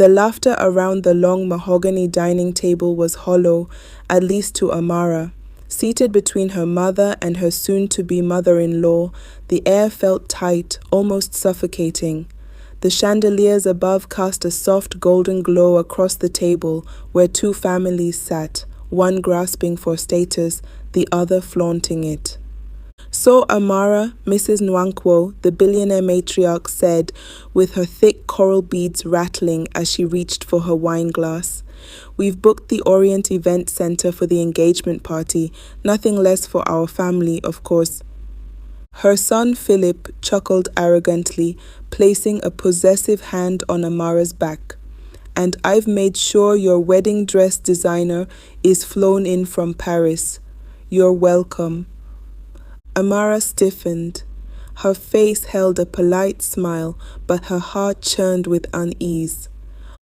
The laughter around the long mahogany dining table was hollow, at least to Amara. Seated between her mother and her soon-to-be mother-in-law, the air felt tight, almost suffocating. The chandeliers above cast a soft golden glow across the table where two families sat, one grasping for status, the other flaunting it. "So Amara," Mrs. Nwankwo, the billionaire matriarch, said, with her thick coral beads rattling as she reached for her wine glass. "We've booked the Orient Event Center for the engagement party, nothing less for our family, of course." Her son Philip chuckled arrogantly, placing a possessive hand on Amara's back. "And I've made sure your wedding dress designer is flown in from Paris. You're welcome." Amara stiffened. Her face held a polite smile, but her heart churned with unease.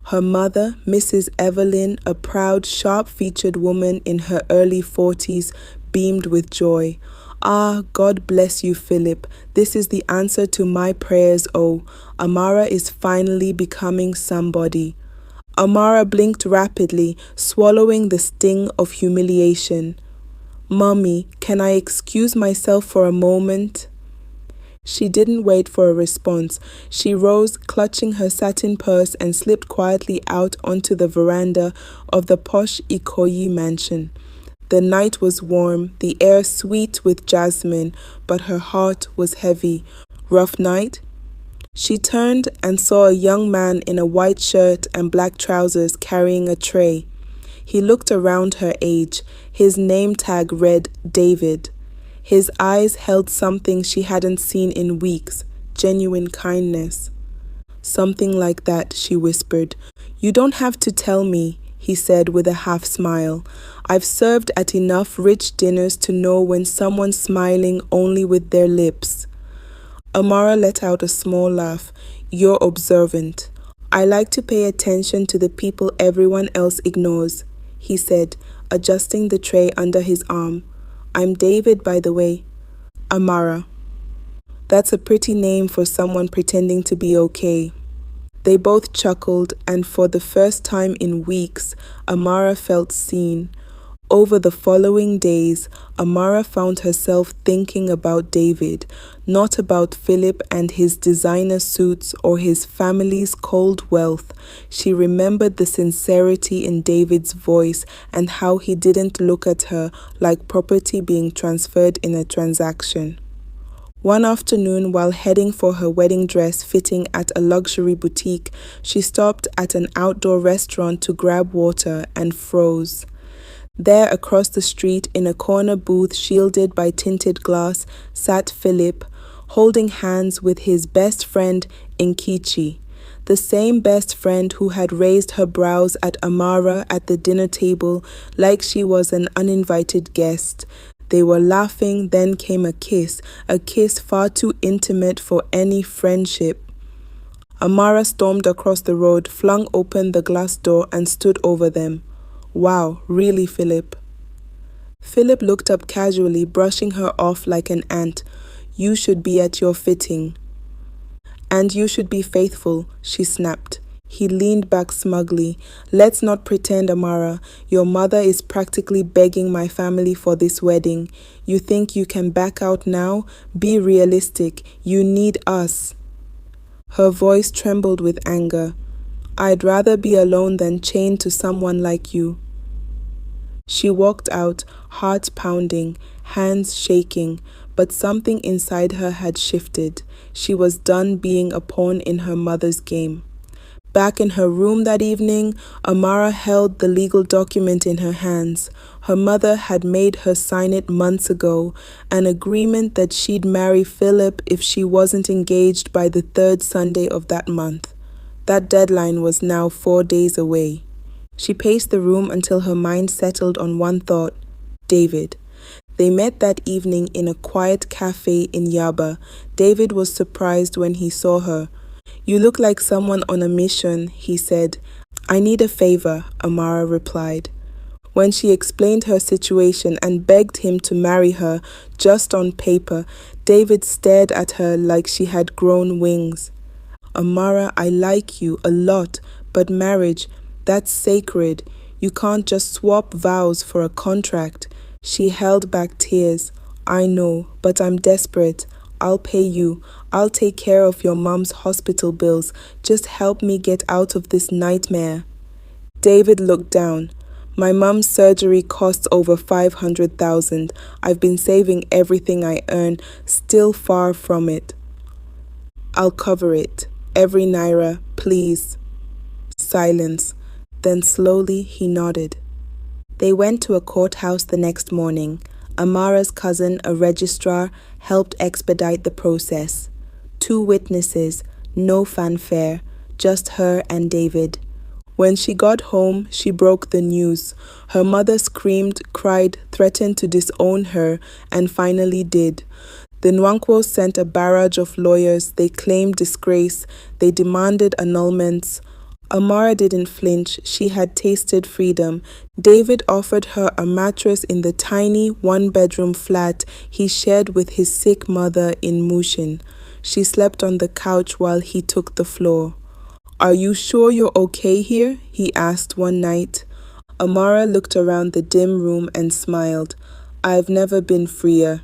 Her mother, Mrs. Evelyn, a proud, sharp-featured woman in her early 40s, beamed with joy. "Ah, God bless you, Philip. This is the answer to my prayers, oh. Amara is finally becoming somebody." Amara blinked rapidly, swallowing the sting of humiliation. "Mommy, can I excuse myself for a moment?" She didn't wait for a response. She rose, clutching her satin purse, and slipped quietly out onto the veranda of the posh Ikoyi mansion. The night was warm, the air sweet with jasmine, but her heart was heavy. "Rough night?" She turned and saw a young man in a white shirt and black trousers carrying a tray. He looked around her age. His name tag read David. His eyes held something she hadn't seen in weeks, genuine kindness. "Something like that," she whispered. "You don't have to tell me," he said with a half smile. "I've served at enough rich dinners to know when someone's smiling only with their lips." Amara let out a small laugh. "You're observant. I like to pay attention to the people everyone else ignores," he said, adjusting the tray under his arm. "I'm David, by the way." "Amara. That's a pretty name for someone pretending to be okay." They both chuckled, and for the first time in weeks, Amara felt seen. Over the following days, Amara found herself thinking about David, not about Philip and his designer suits or his family's cold wealth. She remembered the sincerity in David's voice and how he didn't look at her like property being transferred in a transaction. One afternoon, while heading for her wedding dress fitting at a luxury boutique, she stopped at an outdoor restaurant to grab water and froze. There, across the street, in a corner booth shielded by tinted glass, sat Philip, holding hands with his best friend, Nkichi, the same best friend who had raised her brows at Amara at the dinner table like she was an uninvited guest. They were laughing, then came a kiss far too intimate for any friendship. Amara stormed across the road, flung open the glass door, and stood over them. "Wow, really, Philip?" Philip looked up casually, brushing her off like an ant. "You should be at your fitting." "And you should be faithful," she snapped. He leaned back smugly. "Let's not pretend, Amara. Your mother is practically begging my family for this wedding. You think you can back out now? Be realistic. You need us." Her voice trembled with anger. "I'd rather be alone than chained to someone like you." She walked out, heart pounding, hands shaking, but something inside her had shifted. She was done being a pawn in her mother's game. Back in her room that evening, Amara held the legal document in her hands. Her mother had made her sign it months ago, an agreement that she'd marry Philip if she wasn't engaged by the third Sunday of that month. That deadline was now 4 days away. She paced the room until her mind settled on one thought: David. They met that evening in a quiet cafe in Yaba. David was surprised when he saw her. "You look like someone on a mission," he said. "I need a favor," Amara replied. When she explained her situation and begged him to marry her, just on paper, David stared at her like she had grown wings. "Amara, I like you a lot, But marriage, that's sacred. You can't just swap vows for a contract. She held back tears. I know, but I'm desperate. I'll pay you. I'll take care of your mom's hospital bills. Just help me get out of this nightmare. David looked down. My mom's surgery costs over 500,000. I've been saving everything I earn, still far from it. I'll cover it. Every naira, please. Silence. Then slowly he nodded. They went to a courthouse the next morning. Amara's cousin, a registrar, helped expedite the process. 2 witnesses, no fanfare, just her and David. When she got home, she broke the news. Her mother screamed, cried, threatened to disown her, and finally did. The Nwankwo sent a barrage of lawyers. They claimed disgrace. They demanded annulments. Amara didn't flinch. She had tasted freedom. David offered her a mattress in the tiny 1-bedroom flat he shared with his sick mother in Mushin. She slept on the couch while he took the floor. Are you sure you're okay here? He asked one night. Amara looked around the dim room and smiled. I've never been freer.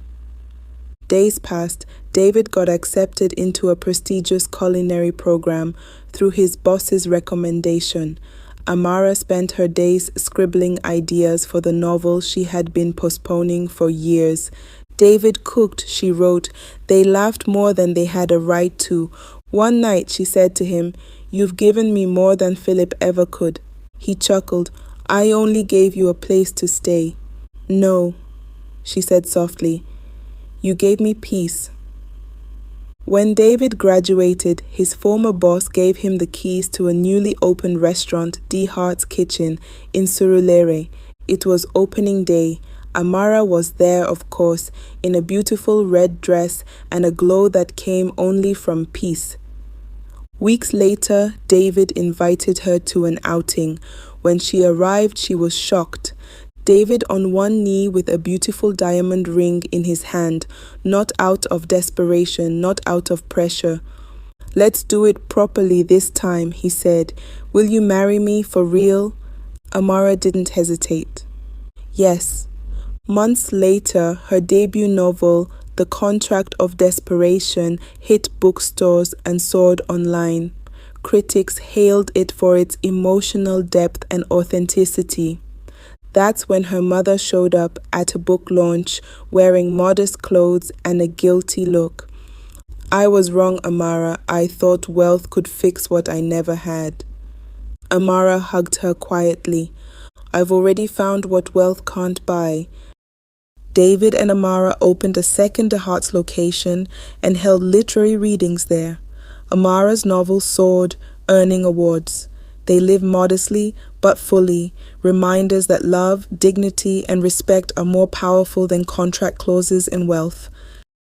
Days passed. David got accepted into a prestigious culinary program through his boss's recommendation. Amara spent her days scribbling ideas for the novel she had been postponing for years. David cooked, she wrote. They laughed more than they had a right to. One night she said to him, You've given me more than Philip ever could. He chuckled. I only gave you a place to stay. No, she said softly. You gave me peace. When David graduated, his former boss gave him the keys to a newly opened restaurant, D Hart's Kitchen, in Surulere. It was opening day. Amara was there, of course, in a beautiful red dress and a glow that came only from peace. Weeks later, David invited her to an outing. When she arrived, she was shocked. David on one knee with a beautiful diamond ring in his hand, not out of desperation, not out of pressure. Let's do it properly this time, he said. Will you marry me for real? Amara didn't hesitate. Yes. Months later, her debut novel, The Contract of Desperation, hit bookstores and soared online. Critics hailed it for its emotional depth and authenticity. That's when her mother showed up at a book launch wearing modest clothes and a guilty look. I was wrong, Amara. I thought wealth could fix what I never had. Amara hugged her quietly. I've already found what wealth can't buy. David and Amara opened a second De Hart's location and held literary readings there. Amara's novel soared, earning awards. They live modestly but fully, reminders that love, dignity, and respect are more powerful than contract clauses and wealth.